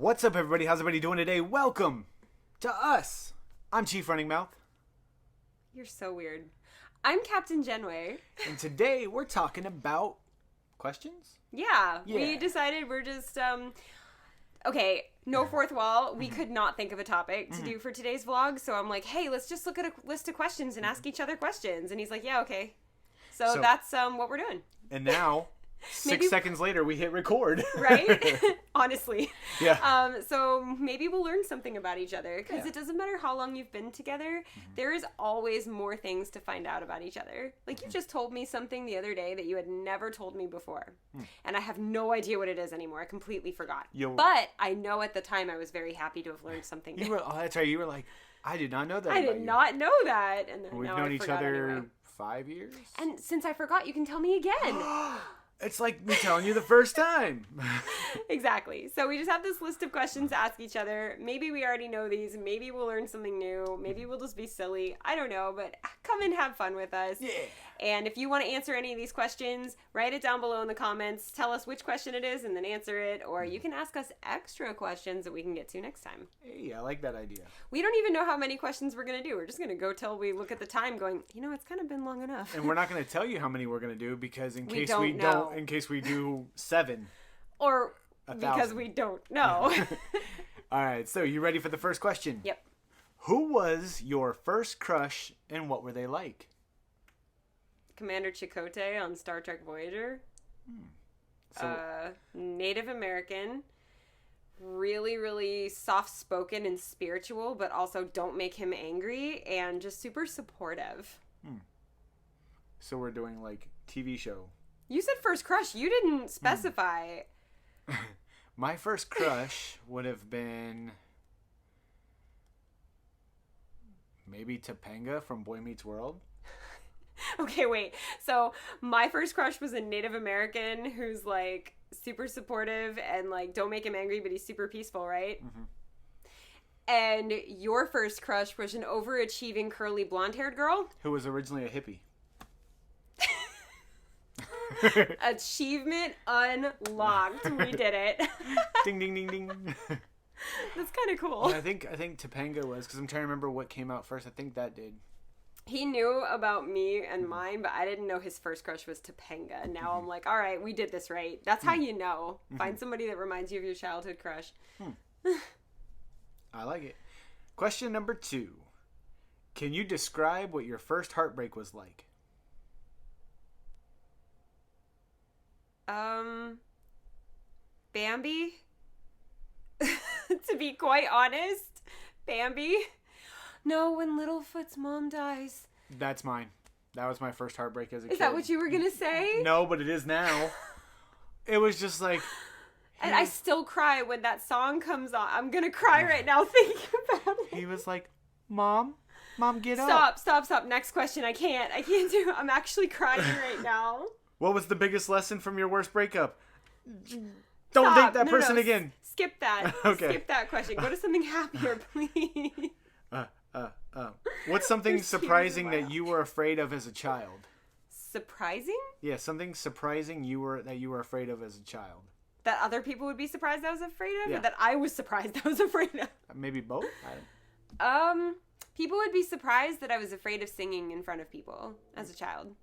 What's up, everybody? How's everybody doing today? Welcome to us. I'm Chief Running Mouth. You're so weird. I'm Captain Jenne. And today we're talking about questions? Yeah. We decided we're just, okay, no fourth wall. We could not think of a topic to do for today's vlog. So I'm like, hey, let's just look at a list of questions and ask each other questions. And he's like, yeah, okay. So that's what we're doing. And now... 6 seconds later, we hit record. Right? Honestly. Yeah. So maybe we'll learn something about each other. Because it doesn't matter how long you've been together. There is always more things to find out about each other. Like, you just told me something the other day that you had never told me before. And I have no idea what it is anymore. I completely forgot. But I know at the time I was very happy to have learned something new. Oh, that's right. You were like, I did not know that I did not know that. And then We've now known I each forgot other anyway. 5 years? And since I forgot, you can tell me again. It's like me telling you the first time. Exactly. So we just have this list of questions to ask each other. Maybe we already know these. Maybe we'll learn something new. Maybe we'll just be silly. I don't know, but come and have fun with us. Yeah. And if you want to answer any of these questions, write it down below in the comments. Tell us which question it is and then answer it. Or you can ask us extra questions that we can get to next time. Hey, I like that idea. We don't even know how many questions we're going to do. We're just going to go till we look at the time going, you know, it's kind of been long enough. And we're not going to tell you how many we're going to do because in case we do 7. Or 1,000. because we don't know. All right, so you ready for the first question? Yep. Who was your first crush and what were they like? Commander Chakotay on Star Trek Voyager. Native American. Really, really soft-spoken and spiritual, but also don't make him angry, and just super supportive. So we're doing, like, TV show. You said first crush. You didn't specify. My first crush would have been maybe Topanga from Boy Meets World. Okay, wait. So my first crush was a Native American who's like super supportive and like don't make him angry, but he's super peaceful, right? And your first crush was an overachieving curly blonde-haired girl who was originally a hippie. Achievement unlocked. We did it. Ding ding ding ding. That's kind of cool. Yeah, I think Topanga was, because I'm trying to remember what came out first. I think that did. He knew about me and mine, but I didn't know his first crush was Topanga. And now I'm like, all right, we did this right. That's how you know. Find somebody that reminds you of your childhood crush. I like it. Question number 2. Can you describe what your first heartbreak was like? Bambi? To be quite honest, Bambi. No, when Littlefoot's mom dies. That's mine. That was my first heartbreak as a kid. Is that what you were going to say? No, but it is now. It was just like... And I still cry when that song comes on. I'm going to cry right now thinking about it. He was like, Mom, get up. Stop. Next question. I can't do it. I'm actually crying right now. What was the biggest lesson from your worst breakup? Don't date that person again. Skip that. Okay. Skip that question. Go to something happier, please. What's something surprising that you were afraid of as a child? Surprising? Yeah, something surprising that you were afraid of as a child. That other people would be surprised I was afraid of? Yeah. Or that I was surprised I was afraid of? Maybe both? People would be surprised that I was afraid of singing in front of people as a child.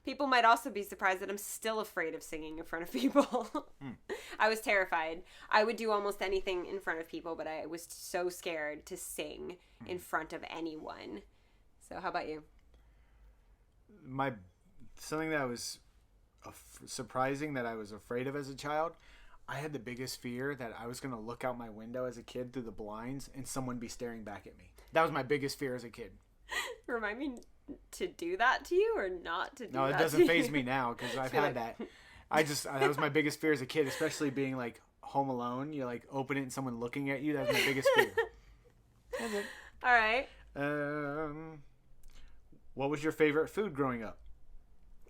People might also be surprised that I'm still afraid of singing in front of people. I was terrified. I would do almost anything in front of people, but I was so scared to sing in front of anyone. So how about you? Something that was surprising that I was afraid of as a child, I had the biggest fear that I was going to look out my window as a kid through the blinds and someone be staring back at me. That was my biggest fear as a kid. Remind me to do that to you or not to do that? No, it doesn't faze me now because I've had that. That was my biggest fear as a kid, especially being like home alone. You like open it and someone looking at you. That was my biggest fear. That's it. All right. What was your favorite food growing up?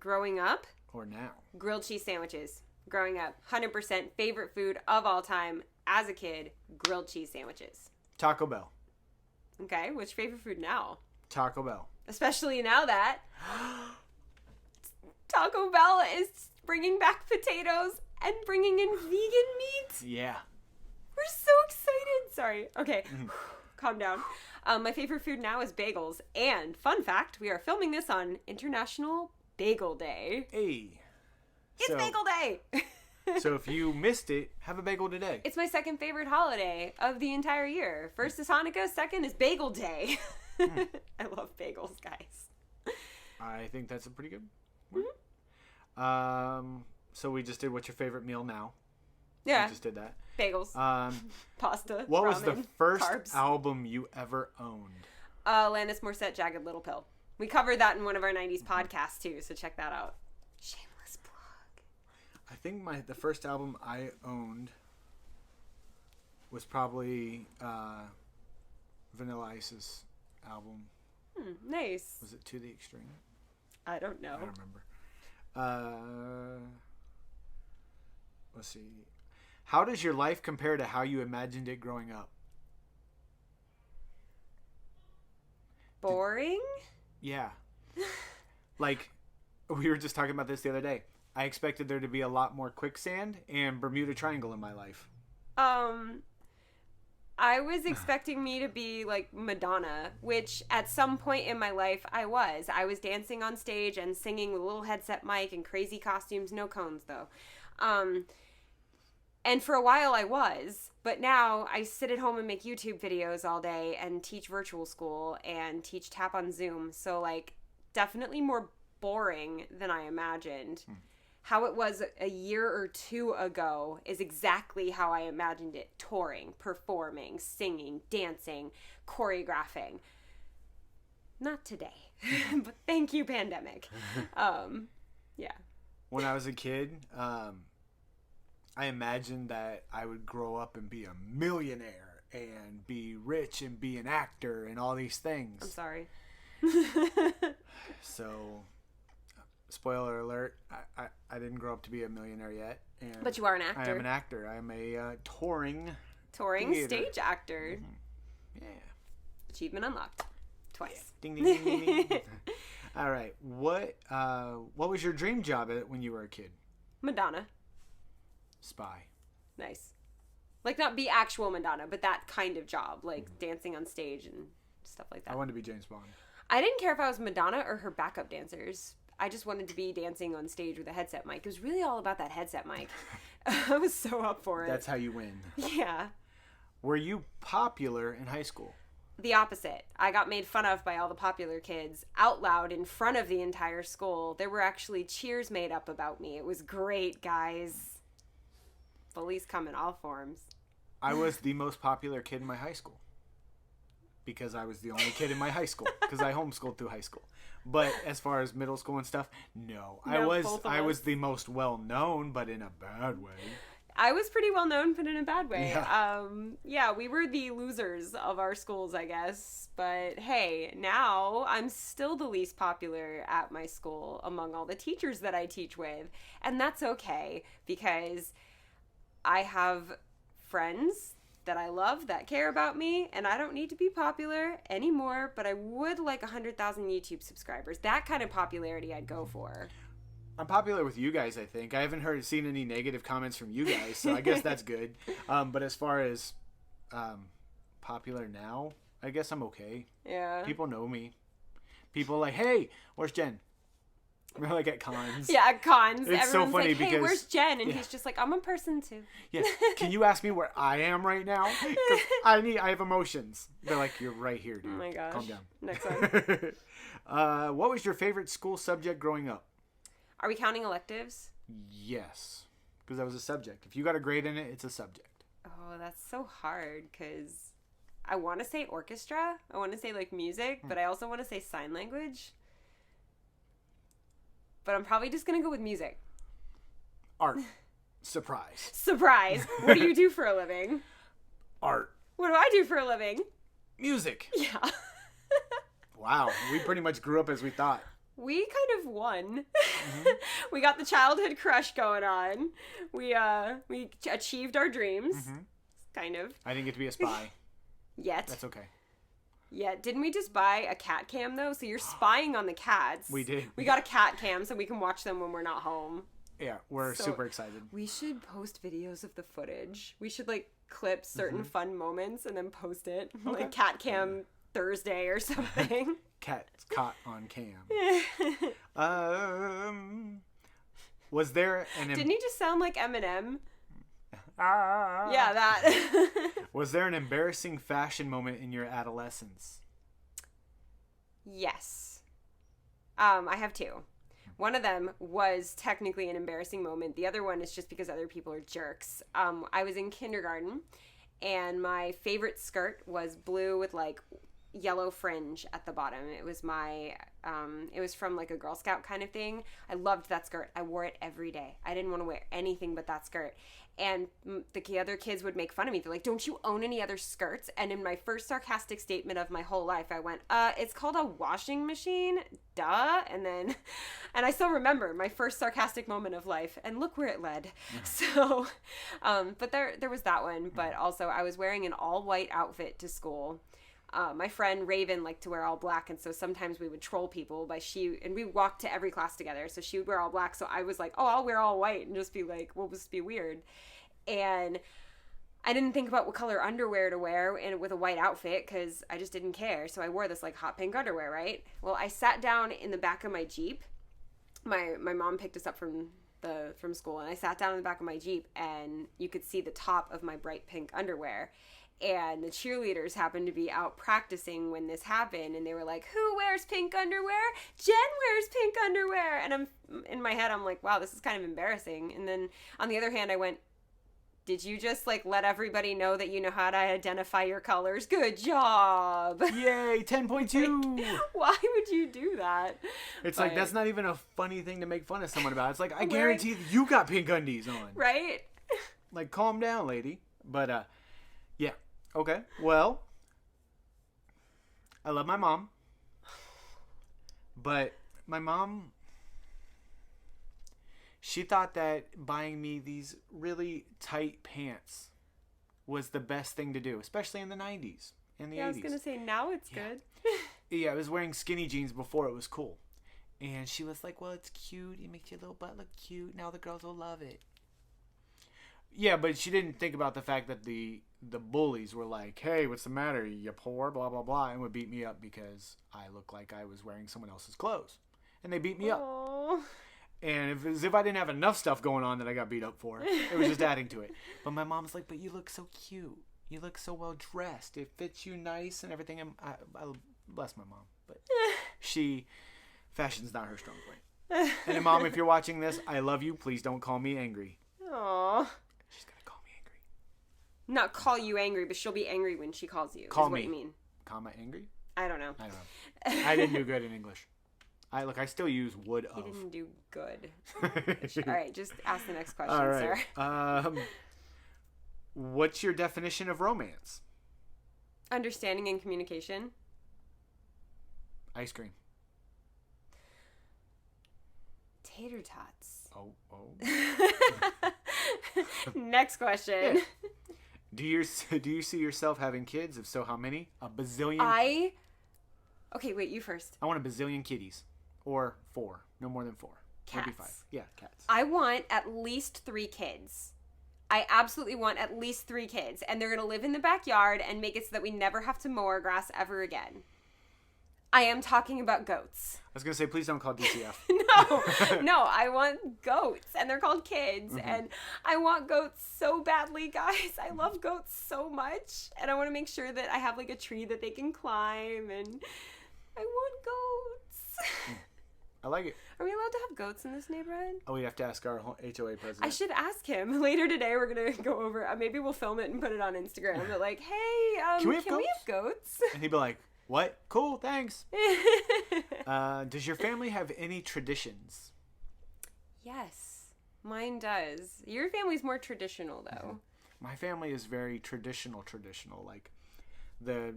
Growing up? Or now? Grilled cheese sandwiches. Growing up. 100% favorite food of all time as a kid. Grilled cheese sandwiches. Taco Bell. Okay. What's your favorite food now? Taco Bell. Especially now that Taco Bell is bringing back potatoes and bringing in vegan meat. Yeah. We're so excited. Sorry. Okay. Calm down. My favorite food now is bagels. And fun fact, we are filming this on International Bagel Day. Hey. It's Bagel Day. So if you missed it, have a bagel today. It's my second favorite holiday of the entire year. First is Hanukkah, second is Bagel Day. I love bagels, guys. I think that's a pretty good one. So we just did what's your favorite meal now? Yeah. We just did that. Bagels. Pasta. What ramen, was the first carbs. album you ever owned? Alanis Morissette, Jagged Little Pill. We covered that in one of our 90s podcasts too, so check that out. Shameless plug. I think the first album I owned was probably Vanilla Ice's album. Nice. Was it To the Extreme? I don't know. I don't remember. Let's see. How does your life compare to how you imagined it growing up? Boring? Yeah. Like, we were just talking about this the other day. I expected there to be a lot more quicksand and Bermuda Triangle in my life. I was expecting me to be like Madonna, which at some point in my life I was. I was dancing on stage and singing with a little headset mic and crazy costumes, no cones though. And for a while I was, but now I sit at home and make YouTube videos all day and teach virtual school and teach tap on Zoom. So like definitely more boring than I imagined. How it was a year or two ago is exactly how I imagined it. Touring, performing, singing, dancing, choreographing. Not today, but thank you, pandemic. Yeah. When I was a kid, I imagined that I would grow up and be a millionaire and be rich and be an actor and all these things. I'm sorry. So, spoiler alert, I didn't grow up to be a millionaire yet. And But you are an actor. I am an actor. I'm a touring theater. Stage actor. Yeah. Achievement unlocked. Twice. Ding, ding, ding, ding, ding. All right. What was your dream job when you were a kid? Madonna. Spy. Nice. Like not be actual Madonna, but that kind of job. Like dancing on stage and stuff like that. I wanted to be James Bond. I didn't care if I was Madonna or her backup dancers. I just wanted to be dancing on stage with a headset mic. It was really all about that headset mic. I was so up for it. That's how you win. Yeah. Were you popular in high school? The opposite. I got made fun of by all the popular kids out loud in front of the entire school. There were actually cheers made up about me. It was great, guys. Bullies come in all forms. I was the most popular kid in my high school. Because I was the only kid in my high school. Because I homeschooled through high school. But as far as middle school and stuff, no. I was the most well known, but in a bad way. I was pretty well known, but in a bad way. Yeah. We were the losers of our schools, I guess. But hey, now I'm still the least popular at my school among all the teachers that I teach with. And that's okay, because I have friends that I love that care about me, and I don't need to be popular anymore, but I would like 100,000 YouTube subscribers. That kind of popularity I'd go for. I'm popular with you guys, I think. I haven't seen any negative comments from you guys, so I guess that's good. But as far as popular now, I guess I'm okay. Yeah. People know me. People are like, hey, where's Jen? We're like at cons. Yeah, at cons. It's Everyone's so funny like, hey, because where's Jen? And he's just like, I'm a person too. Yeah. Can you ask me where I am right now? 'Cause I have emotions. They're like, you're right here, dude. Oh my gosh. Calm down. Next one. What was your favorite school subject growing up? Are we counting electives? Yes. Because that was a subject. If you got a grade in it, it's a subject. Oh, that's so hard because I want to say orchestra. I want to say like music, but I also want to say sign language. But I'm probably just going to go with music. Art. Surprise. Surprise. What do you do for a living? Art. What do I do for a living? Music. Yeah. Wow. We pretty much grew up as we thought. We kind of won. We got the childhood crush going on. We achieved our dreams. Kind of. I didn't get to be a spy. Yet. That's okay. Yeah, didn't we just buy a cat cam though? So you're spying on the cats. We did. We got a cat cam so we can watch them when we're not home. Yeah, we're So, super excited. We should post videos of the footage. We should like clip certain fun moments and then post it. Okay. Like Cat Cam Thursday or something. Cat's caught on cam. Was there an Didn't he just sound like Eminem? Ah. Yeah, that. Was there an embarrassing fashion moment in your adolescence? Yes. I have two. One of them was technically an embarrassing moment. The other one is just because other people are jerks. I was in kindergarten, and my favorite skirt was blue with like yellow fringe at the bottom. It was it was from like a Girl Scout kind of thing. I loved that skirt. I wore it every day. I didn't want to wear anything but that skirt. And the other kids would make fun of me. They're like, don't you own any other skirts? And in my first sarcastic statement of my whole life, I went, it's called a washing machine. Duh. And I still remember my first sarcastic moment of life. And look where it led. So, but there was that one. But also I was wearing an all white outfit to school. My friend Raven liked to wear all black, and so sometimes we would troll people and we walked to every class together, so she would wear all black, so I was like, oh, I'll wear all white, and just be like, we'll just be weird. And I didn't think about what color underwear to wear and with a white outfit, because I just didn't care, so I wore this like hot pink underwear, right? Well, I sat down in the back of my Jeep. My mom picked us up from school, and I sat down in the back of my Jeep, and you could see the top of my bright pink underwear. And the cheerleaders happened to be out practicing when this happened, and they were like, who wears pink underwear? Jen wears pink underwear. And in my head, I'm like, wow, this is kind of embarrassing. And then on the other hand, I went, did you just like let everybody know that you know how to identify your colors? Good job. Yay, 10.2. Like, why would you do that? It's like, that's not even a funny thing to make fun of someone about. It's like, I guarantee that you got pink undies on. Right? Like, calm down, lady. But, yeah. Okay, well, I love my mom, but my mom, she thought that buying me these really tight pants was the best thing to do, especially in the 90s and the 80s. I was going to say, now it's good. Yeah, I was wearing skinny jeans before it was cool. And she was like, well, it's cute. It makes your little butt look cute. Now the girls will love it. Yeah, but she didn't think about the fact that the bullies were like, hey, what's the matter? You poor, blah, blah, blah, and would beat me up because I looked like I was wearing someone else's clothes. And they beat me up. And as if I didn't have enough stuff going on that I got beat up for. It was just adding to it. But my mom's like, but you look so cute. You look so well dressed. It fits you nice and everything. And I bless my mom. But fashion's not her strong point. And Mom, if you're watching this, I love you. Please don't call me angry. Aww. She's going to call me angry. Not call you angry, but she'll be angry when she calls you. Call is me. What you mean? Comma angry? I don't know. I didn't do good in English. I still use would of. You didn't do good. All right, just ask the next question, all right. sir. What's your definition of romance? Understanding and communication. Ice cream. Tater tots. Oh. Next question. Yeah. Do you see yourself having kids? If so, how many? A bazillion? Okay, wait, you first. I want a bazillion kitties. Or 4. No more than 4. Cats. Maybe 5. Yeah, cats. I want at least 3 kids. I absolutely want at least 3 kids. And they're going to live in the backyard and make it so that we never have to mow our grass ever again. I am talking about goats. I was going to say, please don't call DCF. No, I want goats, and they're called kids, and I want goats so badly, guys. I love goats so much, and I want to make sure that I have, like, a tree that they can climb, and I want goats. I like it. Are we allowed to have goats in this neighborhood? Oh, we have to ask our HOA president. I should ask him. Later today, we're going to go over, maybe we'll film it and put it on Instagram, but like, hey, can we have goats? And he'd be like, what? Cool, thanks. Does your family have any traditions? Yes, mine does. Your family's more traditional, though. My family is very traditional, like the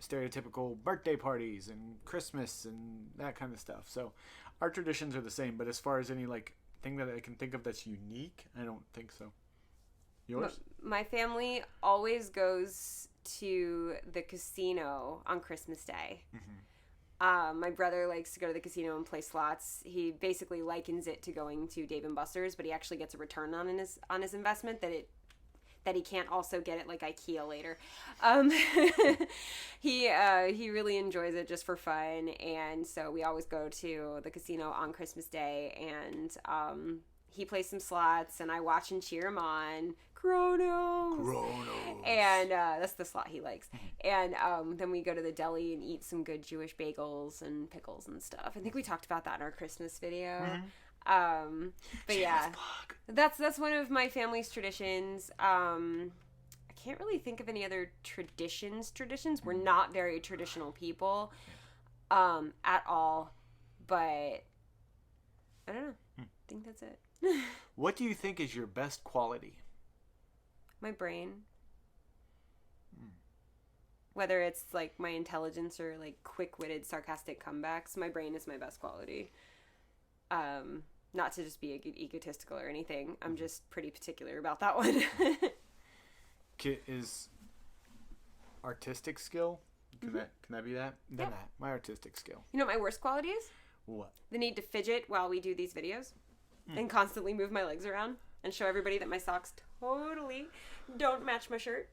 stereotypical birthday parties and Christmas and that kind of stuff. So our traditions are the same, but as far as any like thing that I can think of that's unique, I don't think so. Yours? My family always goes to the casino on Christmas Day. My brother likes to go to the casino and play slots. He basically likens it to going to Dave and Buster's, but he actually gets a return on his investment that he can't also get at like IKEA later. He really enjoys it just for fun, and so we always go to the casino on Christmas Day, and he plays some slots, and I watch and cheer him on. Chronos. And that's the slot he likes. And then we go to the deli and eat some good Jewish bagels and pickles and stuff. I think we talked about that in our Christmas video. But yeah, that's one of my family's traditions. I can't really think of any other traditions. We're not very traditional people at all, but I don't know. I think that's it. What do you think is your best quality? My brain. Whether it's like my intelligence or like quick-witted sarcastic comebacks, my brain is my best quality. Not to just be egotistical or anything. I'm just pretty particular about that one. Is artistic skill? Can that be that? Then that. My artistic skill. You know what my worst quality is? What? The need to fidget while we do these videos and constantly move my legs around and show everybody that my socks totally don't match my shirt.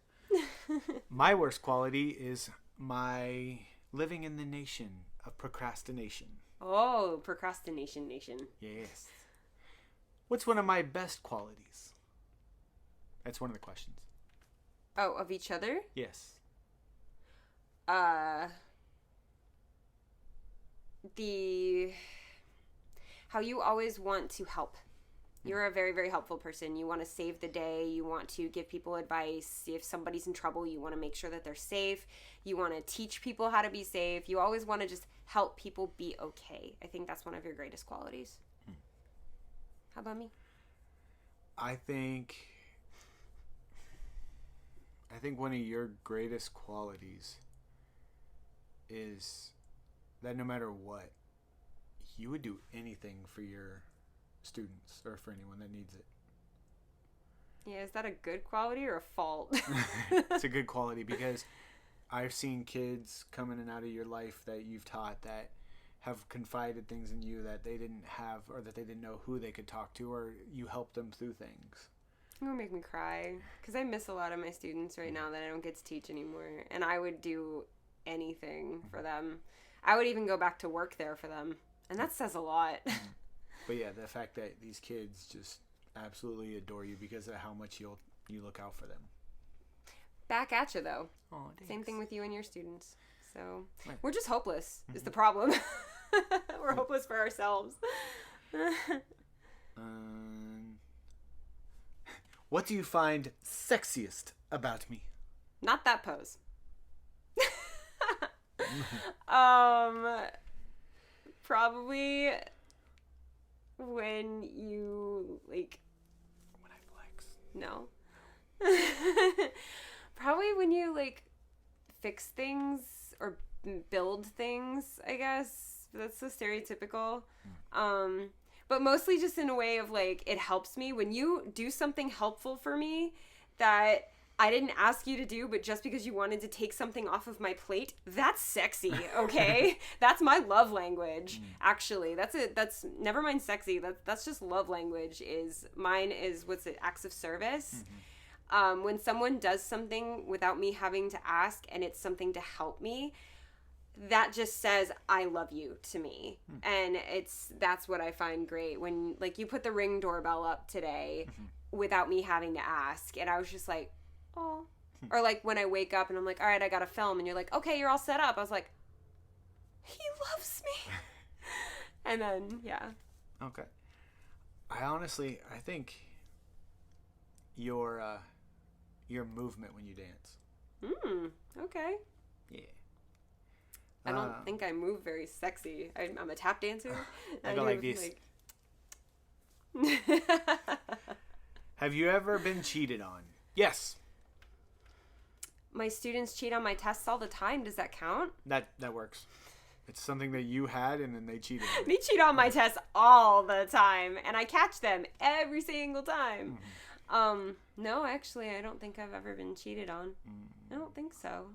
My worst quality is my living in the nation of procrastination. Oh, procrastination nation. Yes. What's one of my best qualities? That's one of the questions. Oh, of each other? Yes. How you always want to help. You're a very, very helpful person. You want to save the day. You want to give people advice. If somebody's in trouble, you want to make sure that they're safe. You want to teach people how to be safe. You always want to just help people be okay. I think that's one of your greatest qualities. How about me? I think one of your greatest qualities is that no matter what, you would do anything for your students or for anyone that needs it. Yeah, is that a good quality or a fault? It's a good quality because I've seen kids come in and out of your life that you've taught that have confided things in you that they didn't have or that they didn't know who they could talk to, or you helped them through things. It would make me cry because I miss a lot of my students right now that I don't get to teach anymore, and I would do anything for them. I would even go back to work there for them, and that says a lot. But yeah, the fact that these kids just absolutely adore you because of how much you look out for them. Back at you, though. Oh, same thing with you and your students. So right. We're just hopeless is the problem. We're hopeless for ourselves. What do you find sexiest about me? Not that pose. Probably when you like. When I flex. No. Probably when you like fix things or build things, I guess. That's so stereotypical. But mostly just in a way of like, it helps me. When you do something helpful for me that I didn't ask you to do, but just because you wanted to take something off of my plate, that's sexy, okay? That's my love language, actually. That's it. That's, never mind sexy. That's just love language. Mine is, acts of service. When someone does something without me having to ask and it's something to help me, that just says I love you to me. And that's what I find great when like you put the Ring doorbell up today without me having to ask, and I was just like, oh. Or like when I wake up and I'm like, all right, I gotta film, and you're like, okay, you're all set up. I was like, he loves me. And then yeah. Okay. I think your movement when you dance. Okay. Yeah. I don't think I move very sexy. I'm a tap dancer. I go like this. Have you ever been cheated on? Yes. My students cheat on my tests all the time. Does that count? That works. It's something that you had and then they cheated on. They cheat on my tests all the time, and I catch them every single time. No, actually, I don't think I've ever been cheated on. I don't think so.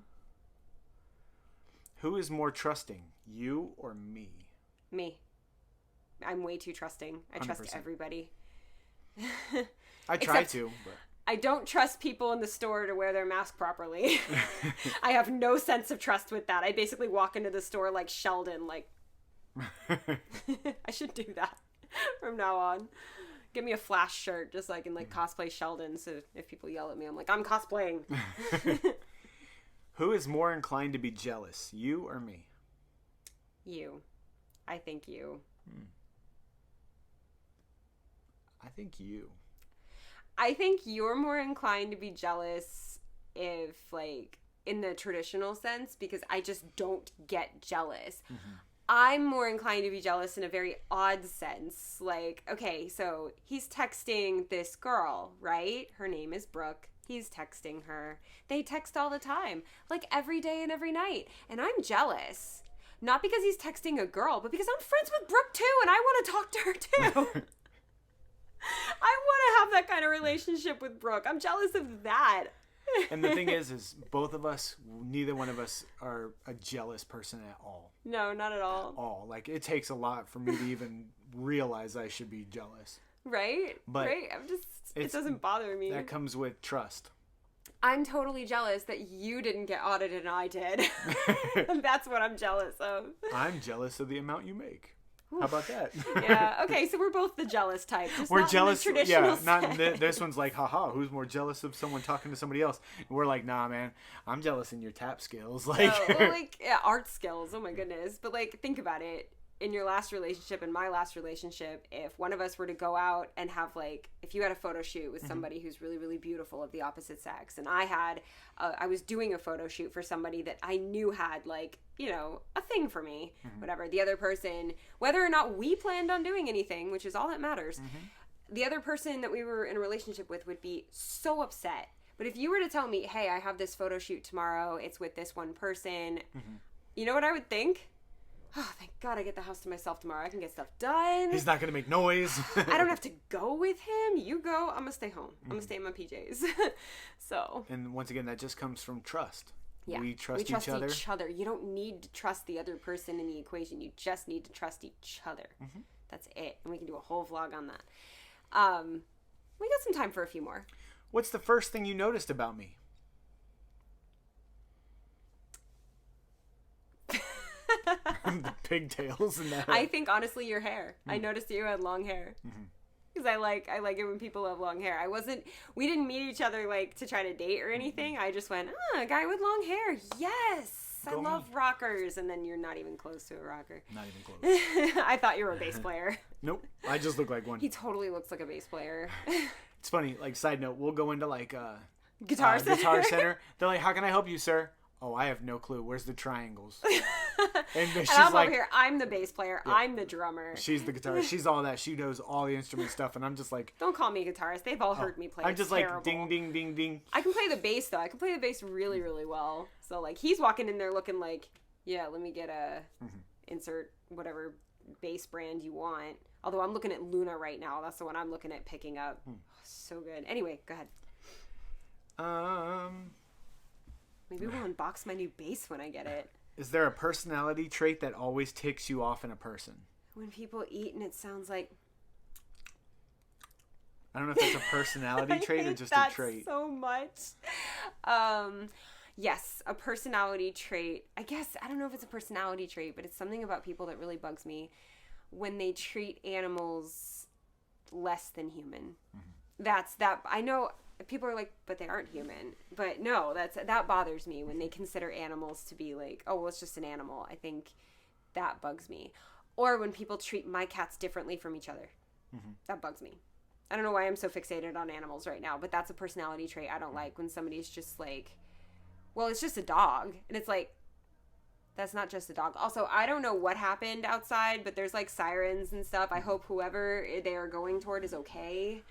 Who is more trusting, You or me? Me. I'm way too trusting. I 100%. trust everybody. I try to, but... I don't trust people in the store to wear their mask properly. I have no sense of trust with that. I basically walk into the store like Sheldon, like... I should do that from now on. Give me a Flash shirt just so I can like cosplay Sheldon, so if people yell at me, I'm like, I'm cosplaying. Who is more inclined to be jealous, you or me? You. I think you. I think you. I think you're more inclined to be jealous if, like, in the traditional sense, because I just don't get jealous. Mm-hmm. I'm more inclined to be jealous in a very odd sense. Like, okay, so he's texting this girl, right? Her name is Brooke. He's texting her. They text all the time, like every day and every night. And I'm jealous. Not because he's texting a girl, but because I'm friends with Brooke too, and I want to talk to her too. I want to have that kind of relationship with Brooke. I'm jealous of that. And the thing is both of us, neither one of us are a jealous person at all. No, not at all. At all. Like, it takes a lot for me to even realize I should be jealous. Right? But right? It doesn't bother me. That comes with trust. I'm totally jealous that you didn't get audited and I did. That's what I'm jealous of. I'm jealous of the amount you make. How about that? Yeah. Okay. So we're both the jealous type. Just we're not jealous. In the traditional sense. Not this one's like, haha. Who's more jealous of someone talking to somebody else? And we're like, nah, man. I'm jealous in your tap skills. Like, art skills. Oh my goodness. But like, think about it. In your last relationship and my last relationship, if one of us were to go out and have like, if you had a photo shoot with somebody who's really, really beautiful of the opposite sex, and I was doing a photo shoot for somebody that I knew had like, you know, a thing for me, whatever. The other person, whether or not we planned on doing anything, which is all that matters, the other person that we were in a relationship with would be so upset. But if you were to tell me, hey, I have this photo shoot tomorrow, it's with this one person, you know what I would think? Oh, thank God I get the house to myself tomorrow. I can get stuff done. He's not going to make noise. I don't have to go with him. You go. I'm going to stay home. I'm going to stay in my PJs. So. And once again, that just comes from trust. Yeah. We trust each other. You don't need to trust the other person in the equation. You just need to trust each other. That's it. And we can do a whole vlog on that. We got some time for a few more. What's the first thing you noticed about me? The pigtails and that. I think honestly your hair. I noticed you had long hair. Because I like it when people have long hair. We didn't meet each other like to try to date or anything. I just went, a guy with long hair. Yes. I love rockers. And then you're not even close to a rocker. Not even close. I thought you were a bass player. Nope. I just look like one. He totally looks like a bass player. It's funny, like side note, we'll go into like Guitar Center. They're like, how can I help you, sir? Oh, I have no clue. Where's the triangles? And I'm like, over here. I'm the bass player. Yeah. I'm the drummer. She's the guitarist. She's all that. She knows all the instrument stuff, and I'm just like... Don't call me a guitarist. They've all heard me play. I'm just like, ding, ding, ding, ding. I can play the bass, though. I can play the bass really, really well. So, like, he's walking in there looking like, yeah, let me get a... Insert whatever bass brand you want. Although I'm looking at Luna right now. That's the one I'm looking at picking up. So good. Anyway, go ahead. Maybe we'll unbox my new bass when I get it. Is there a personality trait that always ticks you off in a person? When people eat and it sounds like... I don't know if that's a personality trait or just a trait. So much. Yes, a personality trait. I guess, I don't know if it's a personality trait, but it's something about people that really bugs me. When they treat animals less than human. I know... People are like, but they aren't human. But no, that bothers me when they consider animals to be like, oh, well, it's just an animal. I think that bugs me. Or when people treat my cats differently from each other. That bugs me. I don't know why I'm so fixated on animals right now, but that's a personality trait I don't like when somebody's just like, well, it's just a dog. And it's like, that's not just a dog. Also, I don't know what happened outside, but there's like sirens and stuff. I hope whoever they are going toward is okay.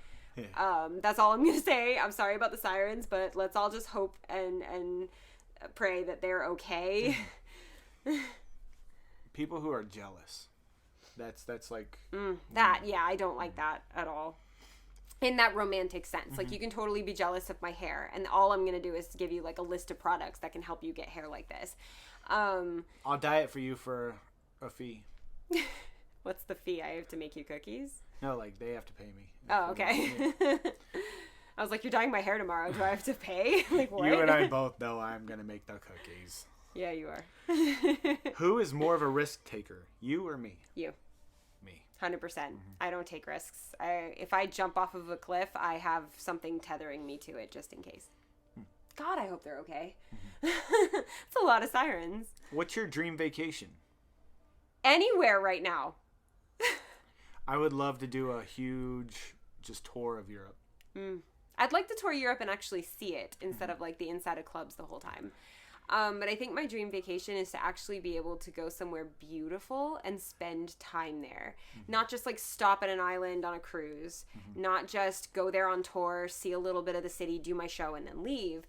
That's all I'm gonna say. I'm sorry about the sirens, but let's all just hope and pray that they're okay. People who are jealous. That's like I don't like that at all. In that romantic sense. Like, you can totally be jealous of my hair, and all I'm gonna do is give you like a list of products that can help you get hair like this. I'll dye it for you for a fee. What's the fee? I have to make you cookies? No, like they have to pay me. Oh, okay. I was like, you're dyeing my hair tomorrow. Do I have to pay? Like, what? You and I both know I'm going to make the cookies. Yeah, you are. Who is more of a risk taker, you or me? You. Me. 100%. I don't take risks. If I jump off of a cliff, I have something tethering me to it just in case. God, I hope they're okay. It's a lot of sirens. What's your dream vacation? Anywhere right now. I would love to do a huge just tour of Europe. I'd like to tour Europe and actually see it instead of like the inside of clubs the whole time. But I think my dream vacation is to actually be able to go somewhere beautiful and spend time there. Not just like stop at an island on a cruise. Not just go there on tour, see a little bit of the city, do my show, and then leave.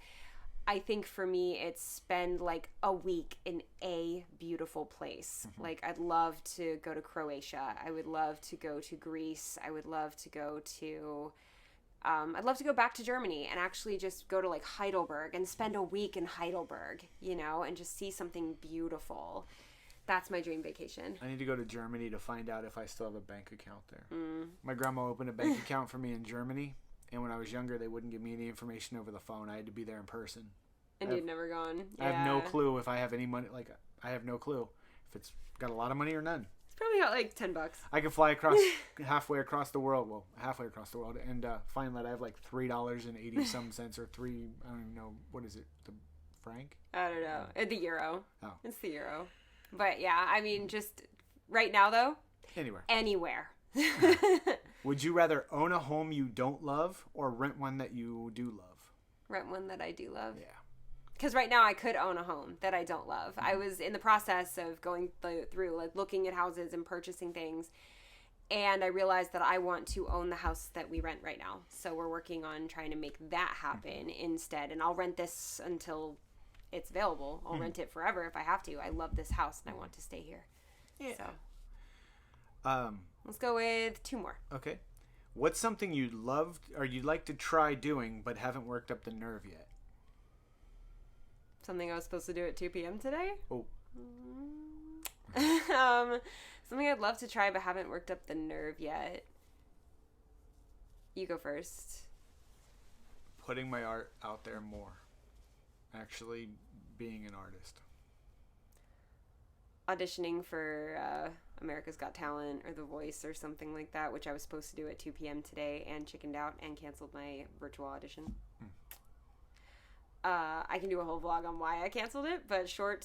I think for me, it's spend like a week in a beautiful place. Like I'd love to go to Croatia. I would love to go to Greece. I would love to go to... I'd love to go back to Germany and actually just go to like Heidelberg and spend a week in Heidelberg, you know, and just see something beautiful. That's my dream vacation. I need to go to Germany to find out if I still have a bank account there. My grandma opened a bank account for me in Germany, and when I was younger, they wouldn't give me any information over the phone. I had to be there in person. And you'd never gone. I have no clue if I have any money. Like, I have no clue if it's got a lot of money or none. It's probably got like $10. I can fly halfway across the world, and find that I have like $3.80 some cents or I don't even know, what is it, the franc? I don't know. The euro. Oh. It's the euro. But yeah, I mean, just right now though. Anywhere. Would you rather own a home you don't love or rent one that you do love? Rent one that I do love. Yeah. Because right now I could own a home that I don't love. I was in the process of going through, like, looking at houses and purchasing things. And I realized that I want to own the house that we rent right now. So we're working on trying to make that happen instead. And I'll rent this until it's available. I'll rent it forever if I have to. I love this house and I want to stay here. Yeah. So let's go with 2 more. Okay. What's something you'd like to try doing but haven't worked up the nerve yet? Something I was supposed to do at 2 p.m. today? Oh. Something I'd love to try but haven't worked up the nerve yet. You go first. Putting my art out there more. Actually being an artist. Auditioning for America's Got Talent or The Voice or something like that, which I was supposed to do at 2 p.m. today and chickened out and canceled my virtual audition. I can do a whole vlog on why I canceled it, but short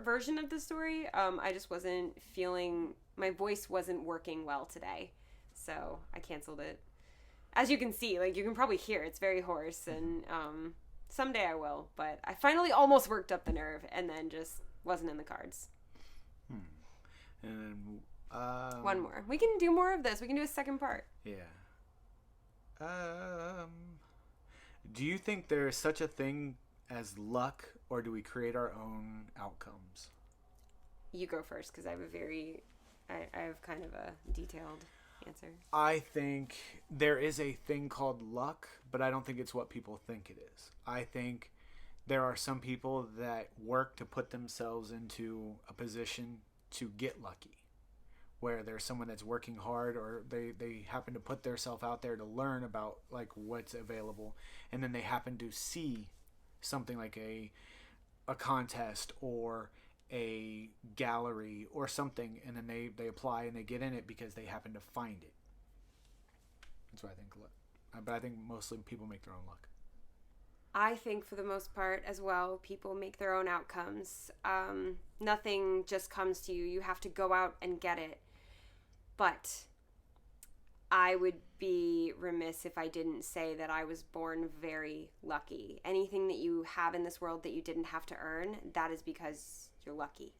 version of the story, I just wasn't feeling, my voice wasn't working well today, so I canceled it. As you can see, like, you can probably hear, it's very hoarse, and someday I will, but I finally almost worked up the nerve, and then just wasn't in the cards. And one more. We can do more of this. We can do a second part. Yeah. Do you think there is such a thing as luck, or do we create our own outcomes? You go first, because I have kind of a detailed answer. I think there is a thing called luck, but I don't think it's what people think it is. I think there are some people that work to put themselves into a position to get lucky, where there's someone that's working hard, or they happen to put themselves out there to learn about like what's available, and then they happen to see something like a contest or a gallery or something, and then they apply and they get in it because they happen to find it. That's what I think. But I think mostly people make their own luck. I think for the most part as well, people make their own outcomes. Nothing just comes to you. You have to go out and get it. But I would be remiss if I didn't say that I was born very lucky. Anything that you have in this world that you didn't have to earn, that is because you're lucky.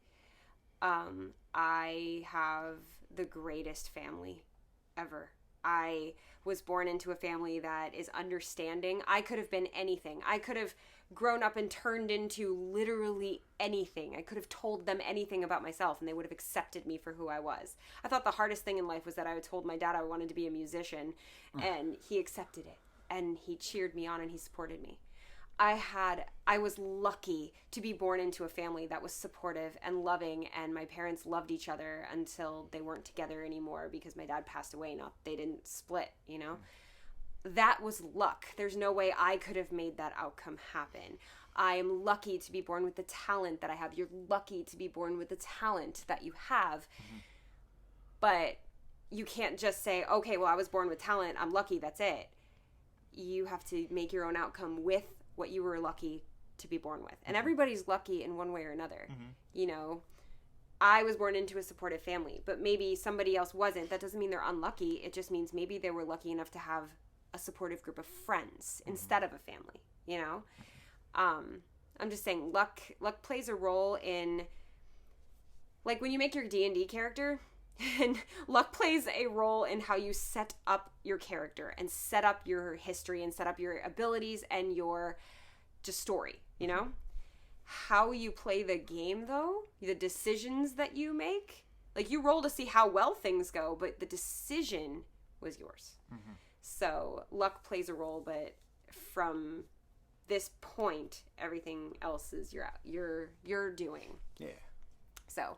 I have the greatest family ever. I was born into a family that is understanding. I could have been anything. I could have grown up and turned into literally anything. I could have told them anything about myself and they would have accepted me for who I was. I thought the hardest thing in life was that I told my dad I wanted to be a musician and he accepted it and he cheered me on and he supported me. I was lucky to be born into a family that was supportive and loving, and my parents loved each other until they weren't together anymore because my dad passed away. Not they didn't split, you know. That was luck. There's no way I could have made that outcome happen. I am lucky to be born with the talent that I have. You're lucky to be born with the talent that you have. Mm-hmm. But you can't just say, okay, well, I was born with talent. I'm lucky. That's it. You have to make your own outcome with what you were lucky to be born with. And everybody's lucky in one way or another. Mm-hmm. You know, I was born into a supportive family, but maybe somebody else wasn't. That doesn't mean they're unlucky. It just means maybe they were lucky enough to have a supportive group of friends instead of a family, you know? I'm just saying luck plays a role in, like, when you make your D&D character, and luck plays a role in how you set up your character and set up your history and set up your abilities and your just story, you know? How you play the game, though, the decisions that you make, like, you roll to see how well things go, but the decision was yours. Mm-hmm. So luck plays a role, but from this point, everything else is you're doing. Yeah. So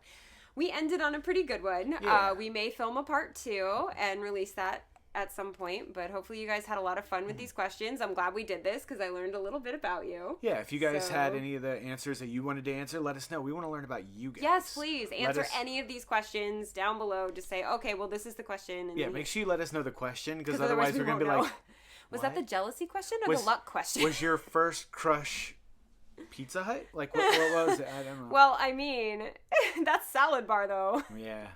we ended on a pretty good one. Yeah. We may film a part 2 and release that at some point, but hopefully you guys had a lot of fun with these questions. I'm glad we did this because I learned a little bit about you. Yeah, if you guys had any of the answers that you wanted to answer, let us know. We want to learn about you guys. Yes, please. Answer any of these questions down below. Just say, okay, well, this is the question. And yeah, make sure you let us know the question because otherwise we're going to be like, was that the jealousy question or the luck question? Was your first crush Pizza Hut? Like, what was it? I don't know. Well, I mean, that's salad bar, though. Yeah.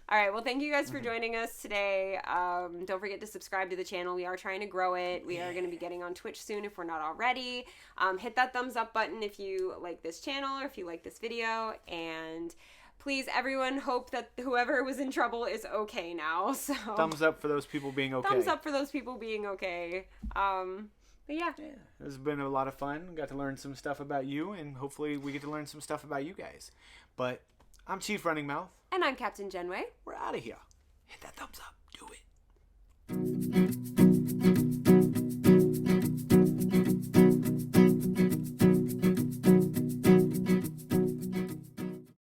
All right. Well, thank you guys for joining us today. Don't forget to subscribe to the channel. We are trying to grow it. We are going to be getting on Twitch soon if we're not already. Hit that thumbs up button if you like this channel or if you like this video. And please, everyone, hope that whoever was in trouble is okay now. So thumbs up for those people being okay. Thumbs up for those people being okay. But yeah. It's been a lot of fun. We got to learn some stuff about you, and hopefully we get to learn some stuff about you guys. But I'm Chief Running Mouth. And I'm Captain Jenne. We're out of here. Hit that thumbs up. Do it.